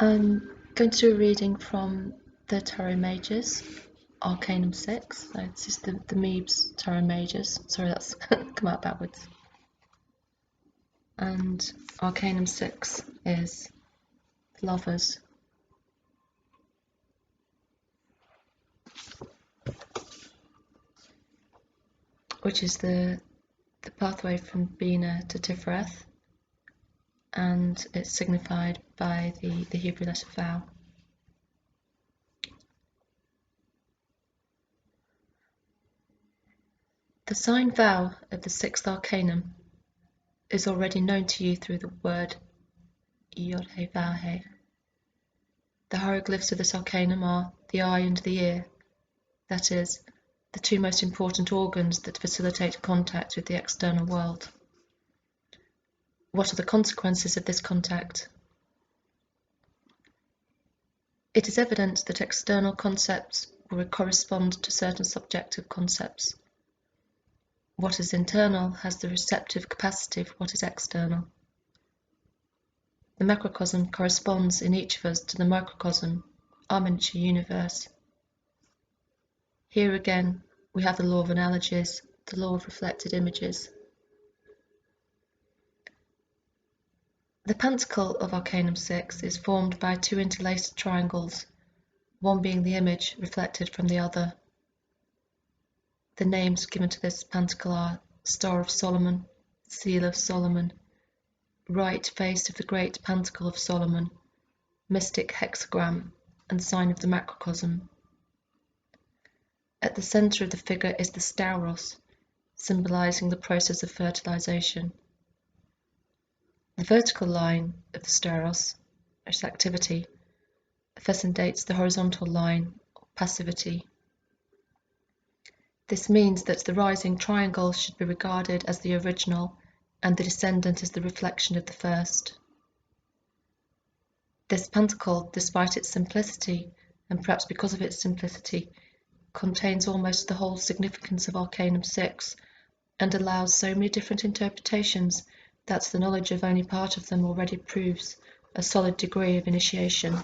I'm going to do a reading from the Tarot Mages, Arcanum VI. So this is the Mebes Tarot Mages. Sorry, that's come out backwards. And Arcanum VI is Lovers. Which is the pathway from Bina to Tiferet, and it's signified by the Hebrew letter Vow. The sign Vow of the sixth Arcanum is already known to you through the word Yod-He Vav-He. The hieroglyphs of this Arcanum are the eye and the ear, that is, the two most important organs that facilitate contact with the external world. What are the consequences of this contact? It is evident that external concepts will correspond to certain subjective concepts. What is internal has the receptive capacity for what is external. The macrocosm corresponds in each of us to the microcosm, our miniature universe. Here again, we have the law of analogies, the law of reflected images. The Pentacle of Arcanum VI is formed by two interlaced triangles, one being the image reflected from the other. The names given to this pentacle are Star of Solomon, Seal of Solomon, Right Face of the Great Pentacle of Solomon, Mystic Hexagram, and Sign of the Macrocosm. At the centre of the figure is the Stauros, symbolising the process of fertilisation. The vertical line of the Stauros, which is activity, fecundates the horizontal line, or passivity. This means that the rising triangle should be regarded as the original and the descendant as the reflection of the first. This pentacle, despite its simplicity, and perhaps because of its simplicity, contains almost the whole significance of Arcanum VI and allows so many different interpretations that the knowledge of only part of them already proves a solid degree of initiation.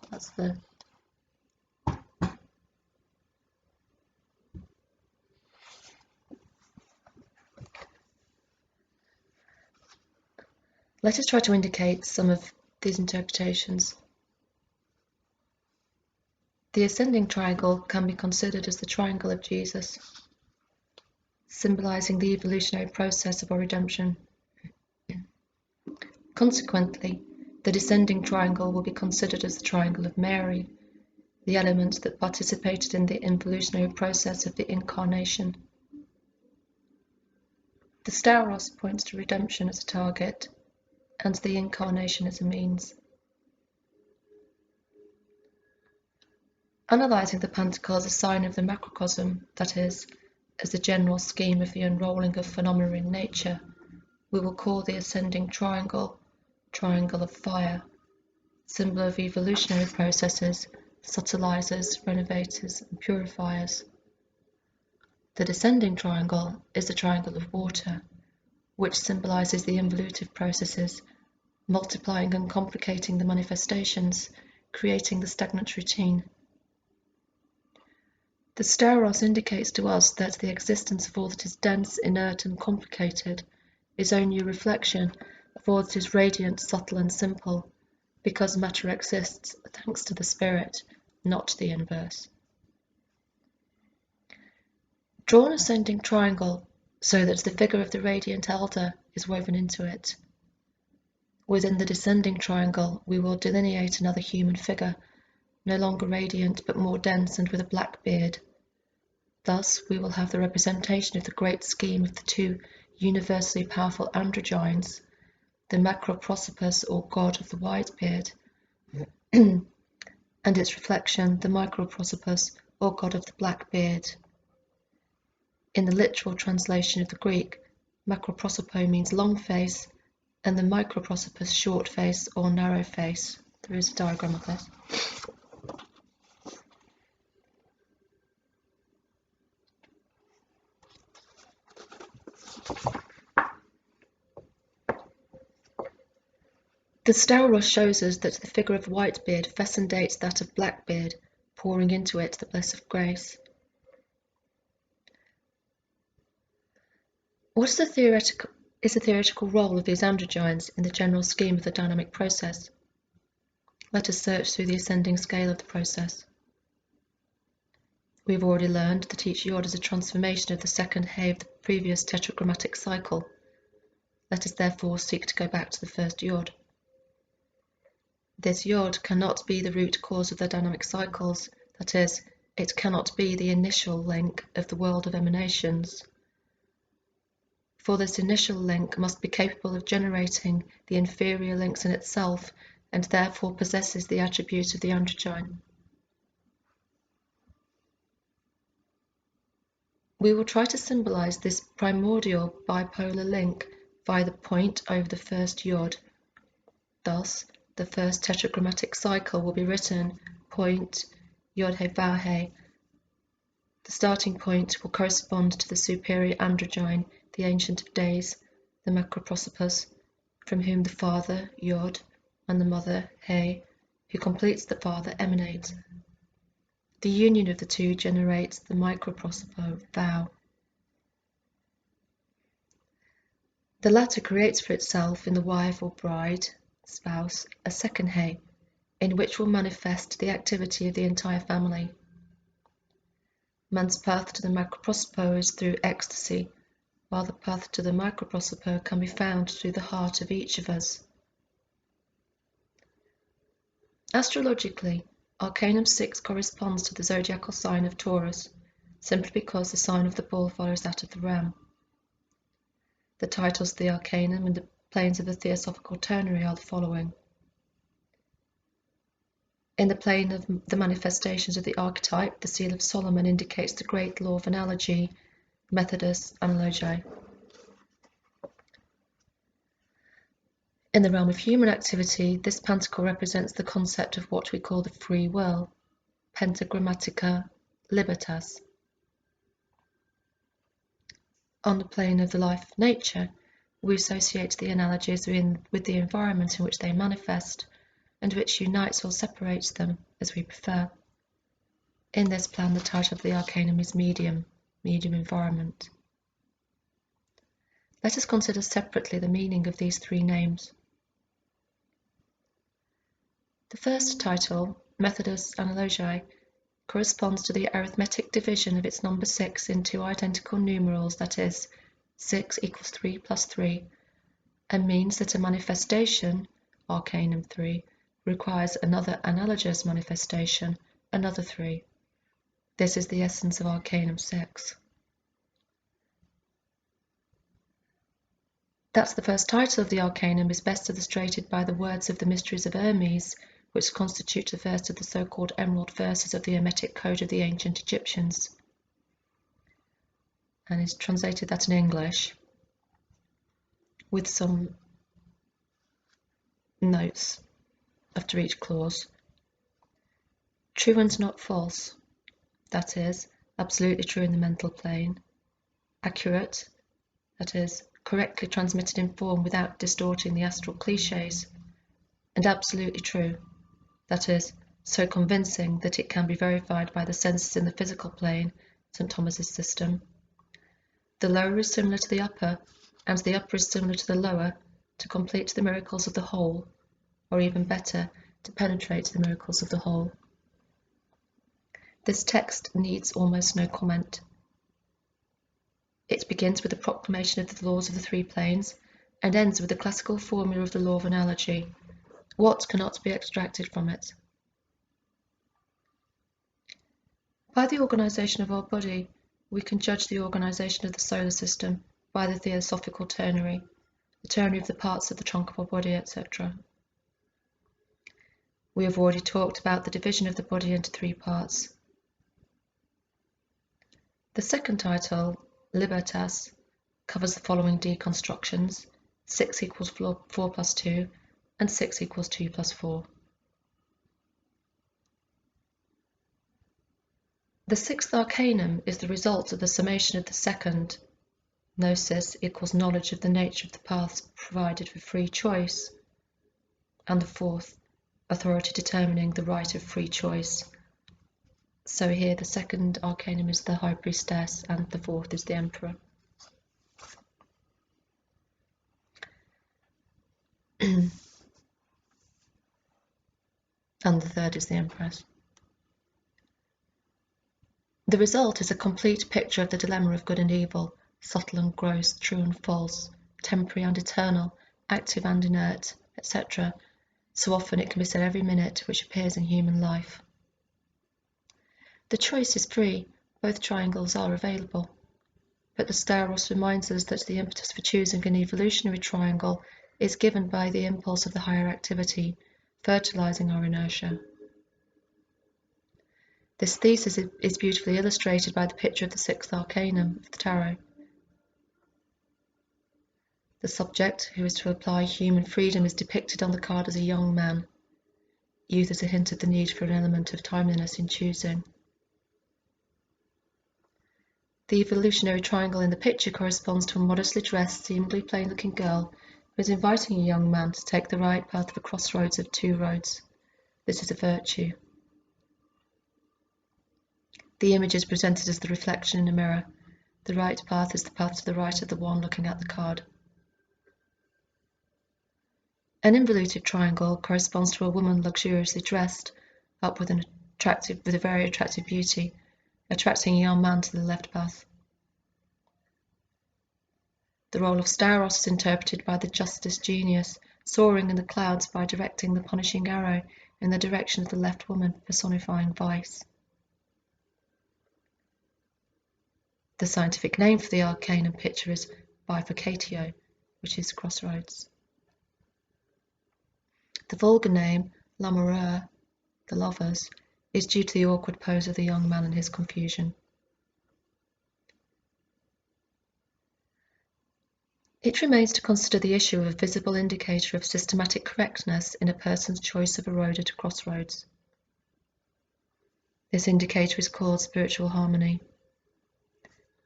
That's the Let us try to indicate some of these interpretations. The ascending triangle can be considered as the triangle of Jesus, symbolizing the evolutionary process of our redemption. Consequently, the descending triangle will be considered as the triangle of Mary, the element that participated in the evolutionary process of the incarnation. The Stauros points to redemption as a target, and the incarnation as a means. Analysing the pentacle as a sign of the macrocosm, that is, as the general scheme of the unrolling of phenomena in nature, we will call the ascending triangle triangle of fire, symbol of evolutionary processes, subtilizers, renovators, and purifiers. The descending triangle is the triangle of water, which symbolizes the involutive processes, multiplying and complicating the manifestations, creating the stagnant routine. The Stauros indicates to us that the existence of all that is dense, inert, and complicated is only a reflection of all that is radiant, subtle, and simple, because matter exists thanks to the spirit, not the inverse. Draw an ascending triangle so that the figure of the radiant elder is woven into it. Within the descending triangle, we will delineate another human figure, no longer radiant but more dense and with a black beard. Thus, we will have the representation of the great scheme of the two universally powerful androgynes, the macroprosopus or god of the white beard, and its reflection, the microprosopus or god of the black beard. In the literal translation of the Greek, macroprosopo means long face, and the microprosopus short face or narrow face. There is a diagram of this. The Stauros shows us that the figure of Whitebeard fecundates that of Blackbeard, pouring into it the bliss of grace. What is the theoretical role of these androgynes in the general scheme of the dynamic process? Let us search through the ascending scale of the process. We have already learned that each yod is a transformation of the second hay of the previous tetragrammatic cycle. Let us therefore seek to go back to the first yod. This yod cannot be the root cause of the dynamic cycles, that is, it cannot be the initial link of the world of emanations. For this initial link must be capable of generating the inferior links in itself, and therefore possesses the attribute of the androgyne. We will try to symbolize this primordial bipolar link via the point over the first yod. Thus, the first tetragrammatic cycle will be written point yod he vav he. The starting point will correspond to the superior androgyne, the Ancient of Days, the macroprosopus, from whom the father, Yod, and the mother, He, who completes the father, emanate. The union of the two generates the microprosopo, Vow. The latter creates for itself in the wife or bride, spouse, a second He, in which will manifest the activity of the entire family. Man's path to the macroprosopo is through ecstasy, while the path to the microprosopo can be found through the heart of each of us. Astrologically, Arcanum VI corresponds to the zodiacal sign of Taurus, simply because the sign of the bull follows that of the ram. The titles of the Arcanum and the planes of the Theosophical Ternary are the following. In the plane of the manifestations of the archetype, the seal of Solomon indicates the great law of analogy, Methodus Analogiae. In the realm of human activity, this pentacle represents the concept of what we call the free will, Pentagrammatica Libertas. On the plane of the life of nature, we associate the analogies with the environment in which they manifest, and which unites or separates them, as we prefer. In this plan, the title of the Arcanum is medium environment. Let us consider separately the meaning of these three names. The first title, Methodus Analogiae, corresponds to the arithmetic division of its number 6 in two identical numerals, that is, 6 equals 3 plus 3, and means that a manifestation, Arcanum 3, requires another analogous manifestation, another 3. This is the essence of Arcanum 6. That the first title of the Arcanum is best illustrated by the words of the Mysteries of Hermes, which constitute the first of the so-called emerald verses of the Hermetic Code of the ancient Egyptians, and is translated that in English, with some notes after each clause. True and not false, that is, absolutely true in the mental plane. Accurate, that is, correctly transmitted in form without distorting the astral cliches. And absolutely true, that is, so convincing that it can be verified by the senses in the physical plane, St. Thomas's system. The lower is similar to the upper, and the upper is similar to the lower, to complete the miracles of the whole, or even better, to penetrate the miracles of the whole. This text needs almost no comment. It begins with the proclamation of the laws of the three planes, and ends with the classical formula of the law of analogy. What cannot be extracted from it? By the organization of our body, we can judge the organization of the solar system by the Theosophical Ternary, the ternary of the parts of the trunk of our body, etc. We have already talked about the division of the body into three parts. The second title, Libertas, covers the following deconstructions: 6 equals 4 plus 2, and 6 equals 2 plus 4. The sixth Arcanum is the result of the summation of the second. Gnosis equals knowledge of the nature of the paths provided for free choice. and the fourth, authority determining the right of free choice. So here the second arcanum is the High Priestess and the fourth is the Emperor. And the third is the Empress. The result is a complete picture of the dilemma of good and evil, subtle and gross, true and false, temporary and eternal, active and inert, etc. So often it can be said every minute, which appears in human life. The choice is free, both triangles are available. But the Staros reminds us that the impetus for choosing an evolutionary triangle is given by the impulse of the higher activity, fertilizing our inertia. This thesis is beautifully illustrated by the picture of the sixth arcanum of the tarot. The subject, who is to apply human freedom, is depicted on the card as a young man. Youth is a hint of the need for an element of timeliness in choosing. The evolutionary triangle in the picture corresponds to a modestly dressed, seemingly plain-looking girl who is inviting a young man to take the right path of a crossroads of two roads. This is a virtue. The image is presented as the reflection in a mirror. The right path is the path to the right of the one looking at the card. An involutive triangle corresponds to a woman luxuriously dressed, up with a very attractive beauty, attracting a young man to the left path. The role of Staros is interpreted by the justice genius, soaring in the clouds by directing the punishing arrow in the direction of the left woman, personifying vice. The scientific name for the arcanum picture is bifurcatio, which is crossroads. The vulgar name, l'amoureux, the lovers, is due to the awkward pose of the young man and his confusion. It remains to consider the issue of a visible indicator of systematic correctness in a person's choice of a road at a crossroads. This indicator is called spiritual harmony.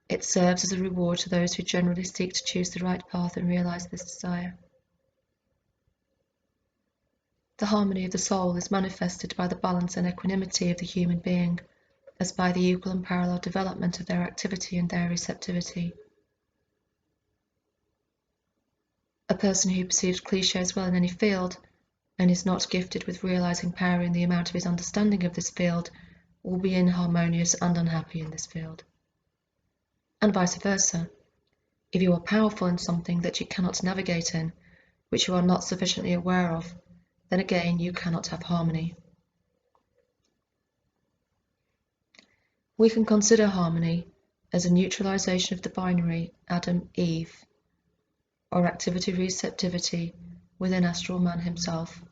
It serves as a reward to those who generally seek to choose the right path and realize this desire. The harmony of the soul is manifested by the balance and equanimity of the human being, as by the equal and parallel development of their activity and their receptivity. A person who perceives clichés well in any field, and is not gifted with realizing power in the amount of his understanding of this field, will be inharmonious and unhappy in this field. And vice versa. If you are powerful in something that you cannot navigate in, which you are not sufficiently aware of, then again you cannot have harmony. We can consider harmony as a neutralization of the binary Adam-Eve, or activity-receptivity within astral man himself.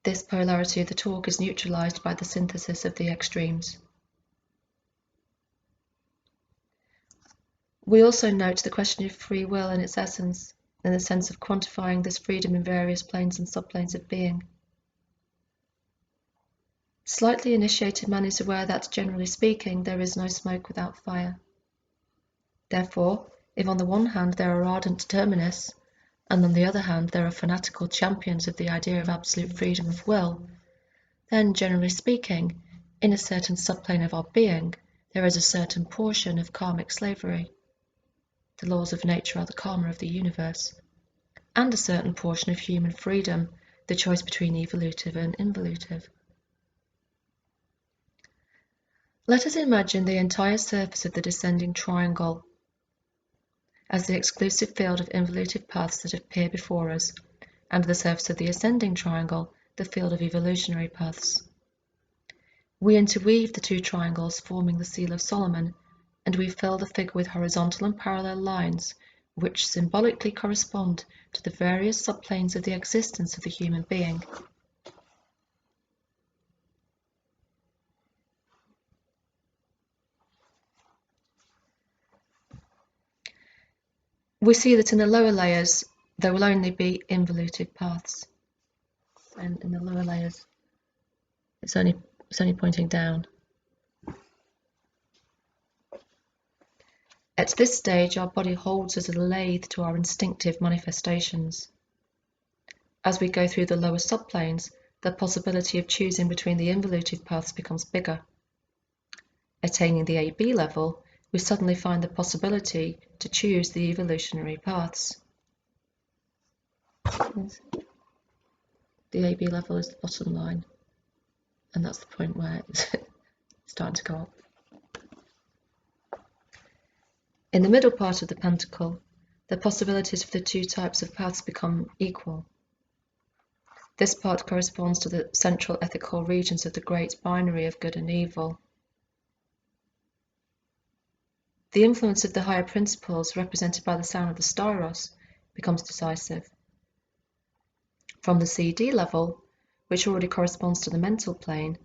This polarity of the talk is neutralized by the synthesis of the extremes. We also note the question of free will in its essence, in the sense of quantifying this freedom in various planes and subplanes of being. Slightly initiated man is aware that, generally speaking, there is no smoke without fire. Therefore, if on the one hand there are ardent determinists, and on the other hand there are fanatical champions of the idea of absolute freedom of will, then, generally speaking, in a certain subplane of our being, there is a certain portion of karmic slavery. The laws of nature are the karma of the universe, and a certain portion of human freedom, the choice between evolutive and involutive. Let us imagine the entire surface of the descending triangle as the exclusive field of involutive paths that appear before us, and the surface of the ascending triangle, the field of evolutionary paths. We interweave the two triangles, forming the Seal of Solomon, and we fill the figure with horizontal and parallel lines, which symbolically correspond to the various subplanes of the existence of the human being. We see that in the lower layers, there will only be involutive paths. And in the lower layers, it's only pointing down. At this stage, our body holds as a lathe to our instinctive manifestations. As we go through the lower subplanes, the possibility of choosing between the involutive paths becomes bigger. Attaining the AB level, we suddenly find the possibility to choose the evolutionary paths. The AB level is the bottom line, and that's the point where it's starting to go up. In the middle part of the pentacle, the possibilities for the two types of paths become equal. This part corresponds to the central ethical regions of the great binary of good and evil. The influence of the higher principles, represented by the sound of the styros, becomes decisive. From the CD level, which already corresponds to the mental plane,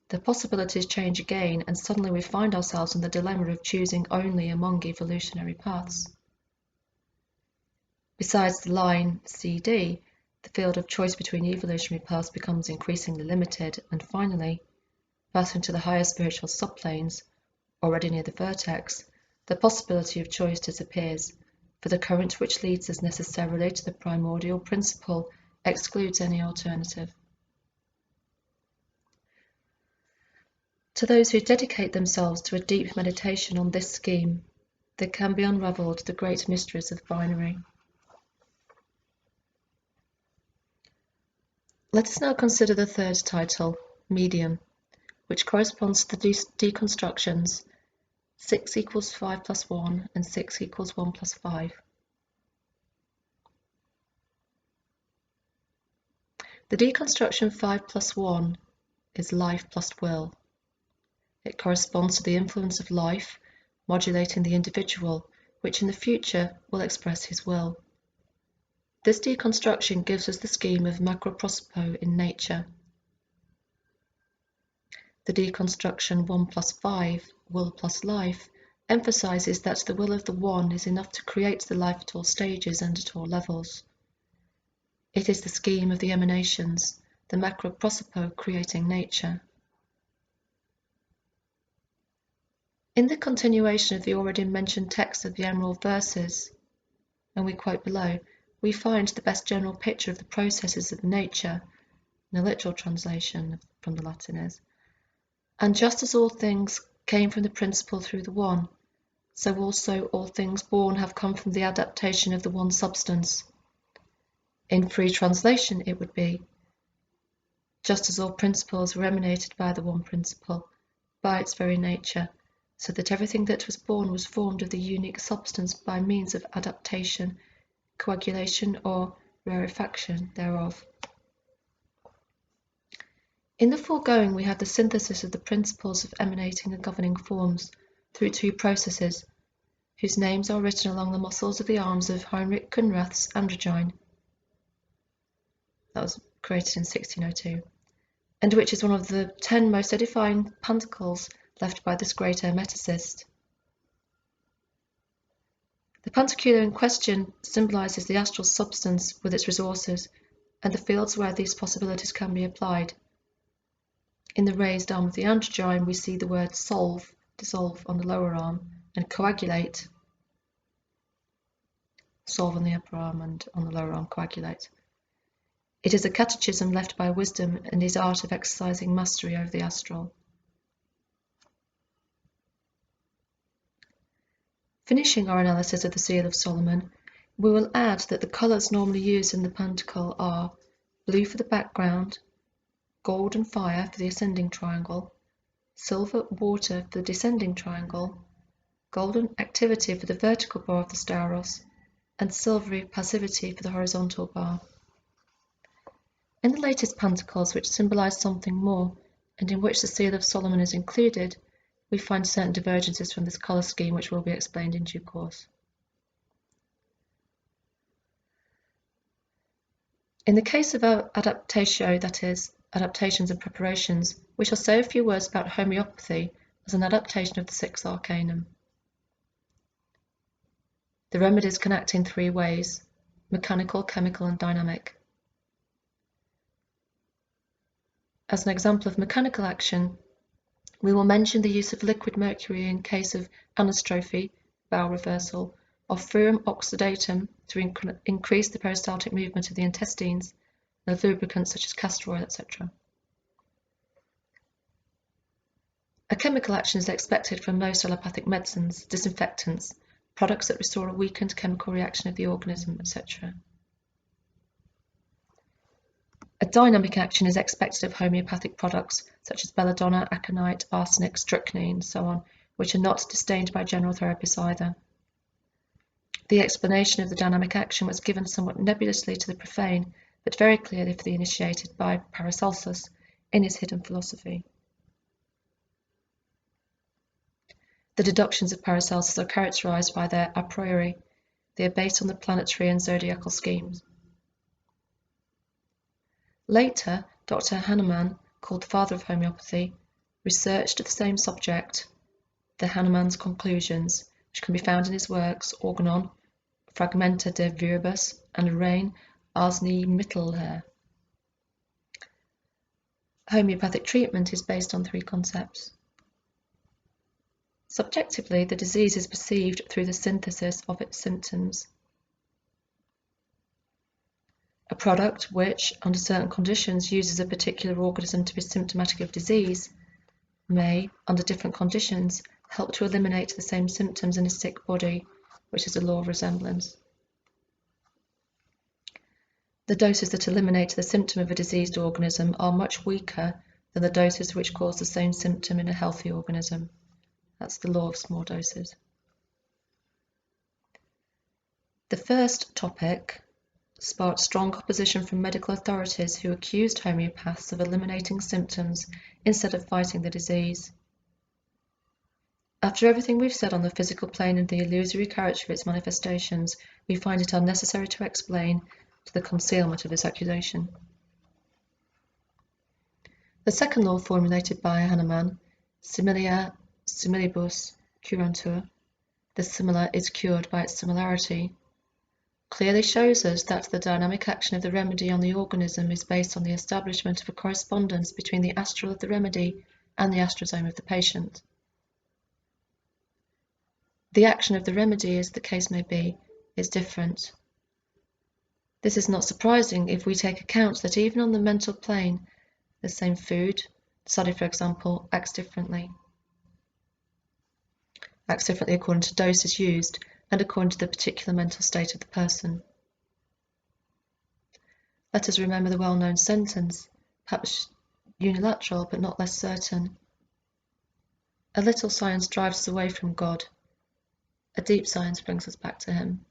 the possibilities change again, and suddenly we find ourselves in the dilemma of choosing only among evolutionary paths. Besides the line CD, the field of choice between evolutionary paths becomes increasingly limited, and finally, passing to the higher spiritual subplanes, already near the vertex, the possibility of choice disappears, for the current which leads us necessarily to the primordial principle excludes any alternative. To those who dedicate themselves to a deep meditation on this scheme, there can be unravelled the great mysteries of binary. Let us now consider the third title, Medium, which corresponds to the deconstructions 6 equals 5 plus 1 and 6 equals 1 plus 5. The deconstruction 5 plus 1 is life plus will. It corresponds to the influence of life, modulating the individual, which in the future will express his will. This deconstruction gives us the scheme of macroprosopo in nature. The deconstruction 1 plus 5, will plus life, emphasizes that the will of the one is enough to create the life at all stages and at all levels. It is the scheme of the emanations, the macroprosopo creating nature. In the continuation of the already mentioned text of the Emerald Verses, and we quote below, we find the best general picture of the processes of nature, and a literal translation from the Latin is, and just as all things came from the principle through the one, so also all things born have come from the adaptation of the one substance. In free translation it would be, just as all principles were emanated by the one principle, by its very nature, so that everything that was born was formed of the unique substance by means of adaptation, coagulation, or rarefaction thereof. In the foregoing we have the synthesis of the principles of emanating and governing forms through two processes, whose names are written along the muscles of the arms of Heinrich Kunrath's androgyne. That was created in 1602, and which is one of the 10 most edifying pentacles left by this great hermeticist. The pentacle in question symbolizes the astral substance with its resources and the fields where these possibilities can be applied. In the raised arm of the androgyne we see the word solve, dissolve, on the lower arm, and coagulate, solve on the upper arm, and on the lower arm coagulate. It is a catechism left by wisdom and his art of exercising mastery over the astral. Finishing our analysis of the Seal of Solomon, we will add that the colours normally used in the pentacle are blue for the background, gold and fire for the ascending triangle, silver water for the descending triangle, golden activity for the vertical bar of the stauros, and silvery passivity for the horizontal bar. In the latest pentacles, which symbolize something more, and in which the Seal of Solomon is included, we find certain divergences from this colour scheme which will be explained in due course. In the case of adaptatio, that is, adaptations and preparations, we shall say a few words about homeopathy as an adaptation of the sixth arcanum. The remedies can act in three ways: mechanical, chemical, and dynamic. As an example of mechanical action, we will mention the use of liquid mercury in case of anastrophe, bowel reversal, of furum oxidatum to increase the peristaltic movement of the intestines, of lubricants such as castor oil, etc. A chemical action is expected from most allopathic medicines, disinfectants, products that restore a weakened chemical reaction of the organism, etc. A dynamic action is expected of homeopathic products such as belladonna, aconite, arsenic, strychnine, so on, which are not disdained by general therapists either. The explanation of the dynamic action was given somewhat nebulously to the profane, but very clearly for the initiated by Paracelsus in his Hidden Philosophy. The deductions of Paracelsus are characterized by their a priori. They are based on the planetary and zodiacal schemes. Later, Dr. Hahnemann, called the father of homeopathy, researched the same subject, the Hahnemann's conclusions, which can be found in his works Organon, Fragmenta de Viribus, and Rein Arzneimittel. Homeopathic treatment is based on three concepts. Subjectively, the disease is perceived through the synthesis of its symptoms. A product which, under certain conditions, uses a particular organism to be symptomatic of disease may, under different conditions, help to eliminate the same symptoms in a sick body, which is a law of resemblance. The doses that eliminate the symptom of a diseased organism are much weaker than the doses which cause the same symptom in a healthy organism. That's the law of small doses. The first topic sparked strong opposition from medical authorities who accused homeopaths of eliminating symptoms instead of fighting the disease. After everything we've said on the physical plane and the illusory character of its manifestations, we find it unnecessary to explain to the concealment of this accusation. The second law formulated by Hahnemann, similia similibus curantur, the similar is cured by its similarity, clearly shows us that the dynamic action of the remedy on the organism is based on the establishment of a correspondence between the astral of the remedy and the astrosome of the patient. The action of the remedy, as the case may be, is different. This is not surprising if we take account that even on the mental plane, the same food, studied for example, acts differently according to doses used and according to the particular mental state of the person. Let us remember the well-known sentence, perhaps unilateral but not less certain. A little science drives us away from God. A deep science brings us back to him.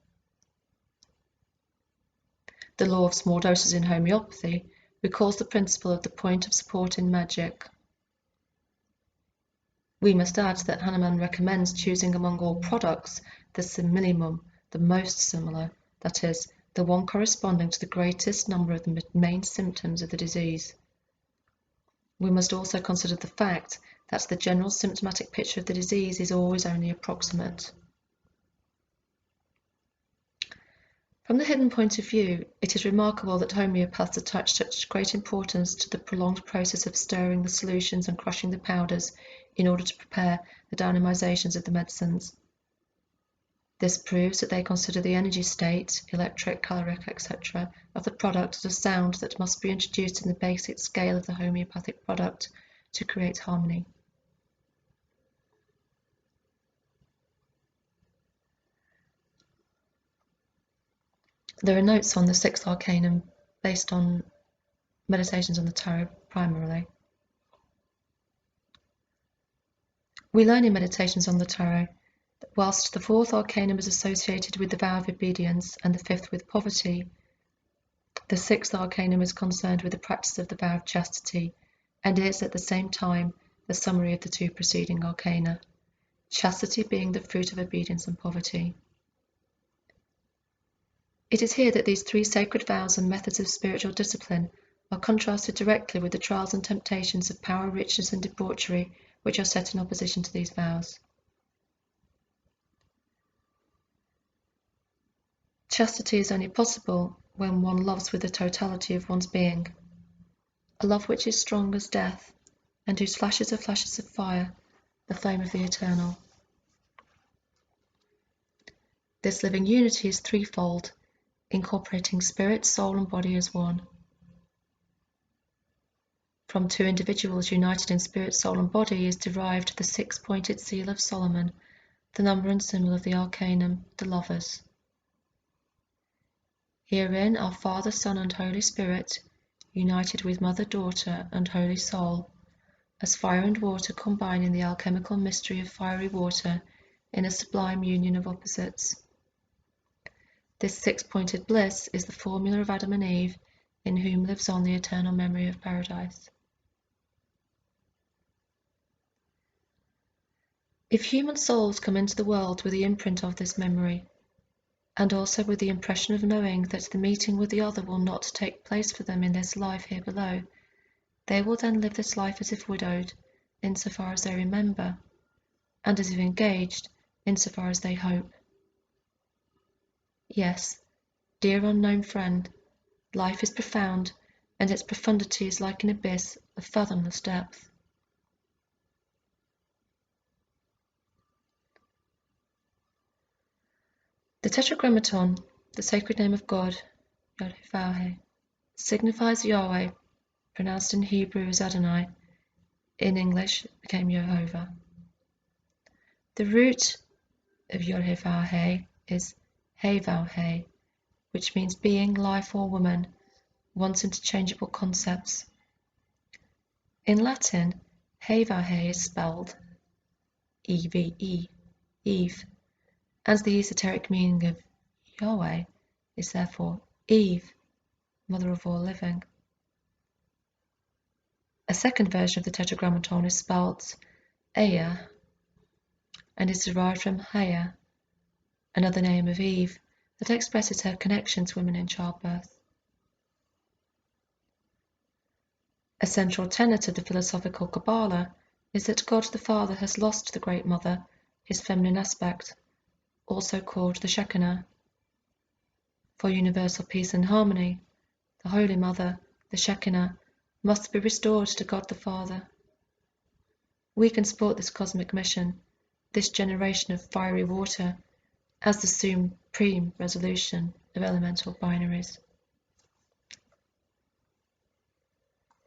The law of small doses in homeopathy recalls the principle of the point of support in magic. We must add that Hahnemann recommends choosing among all products the similimum, the most similar, that is, the one corresponding to the greatest number of the main symptoms of the disease. We must also consider the fact that the general symptomatic picture of the disease is always only approximate. From the hidden point of view, it is remarkable that homeopaths attach such great importance to the prolonged process of stirring the solutions and crushing the powders in order to prepare the dynamizations of the medicines. This proves that they consider the energy state, electric, caloric, etc., of the product as a sound that must be introduced in the basic scale of the homeopathic product to create harmony. There are notes on the sixth arcanum based on meditations on the tarot primarily. We learn in meditations on the tarot that whilst the fourth arcanum is associated with the vow of obedience and the fifth with poverty, the sixth arcanum is concerned with the practice of the vow of chastity and is at the same time the summary of the two preceding arcana, chastity being the fruit of obedience and poverty. It is here that these three sacred vows and methods of spiritual discipline are contrasted directly with the trials and temptations of power, richness, and debauchery which are set in opposition to these vows. Chastity is only possible when one loves with the totality of one's being, a love which is strong as death, and whose flashes are flashes of fire, the flame of the eternal. This living unity is threefold, incorporating spirit, soul, and body as one. From two individuals united in spirit, soul, and body is derived the six-pointed seal of Solomon, the number and symbol of the Arcanum, the lovers. Herein are Father, Son, and Holy Spirit, united with Mother, Daughter, and Holy Soul, as fire and water combine in the alchemical mystery of fiery water in a sublime union of opposites. This six-pointed bliss is the formula of Adam and Eve, in whom lives on the eternal memory of paradise. If human souls come into the world with the imprint of this memory, and also with the impression of knowing that the meeting with the other will not take place for them in this life here below, they will then live this life as if widowed, insofar as they remember, and as if engaged, insofar as they hope. Yes, dear unknown friend, life is profound, and its profundity is like an abyss of fathomless depth. The Tetragrammaton, the sacred name of God, Yod-Heh-Vav-Heh, signifies Yahweh, pronounced in Hebrew as Adonai, in English became Jehovah. The root of Yod-Heh-Vav-Heh is He-Vav-Heh, which means being, life, or woman, once interchangeable concepts. In Latin, He-Vav-Heh is spelled Eve, Eve, and the esoteric meaning of Yahweh is therefore Eve, mother of all living. A second version of the Tetragrammaton is spelled Ea, and is derived from Haya, another name of Eve that expresses her connection to women in childbirth. A central tenet of the philosophical Kabbalah is that God the Father has lost the Great Mother, his feminine aspect, also called the Shekinah. For universal peace and harmony, the Holy Mother, the Shekinah, must be restored to God the Father. We can support this cosmic mission, this generation of fiery water, as the supreme resolution of elemental binaries.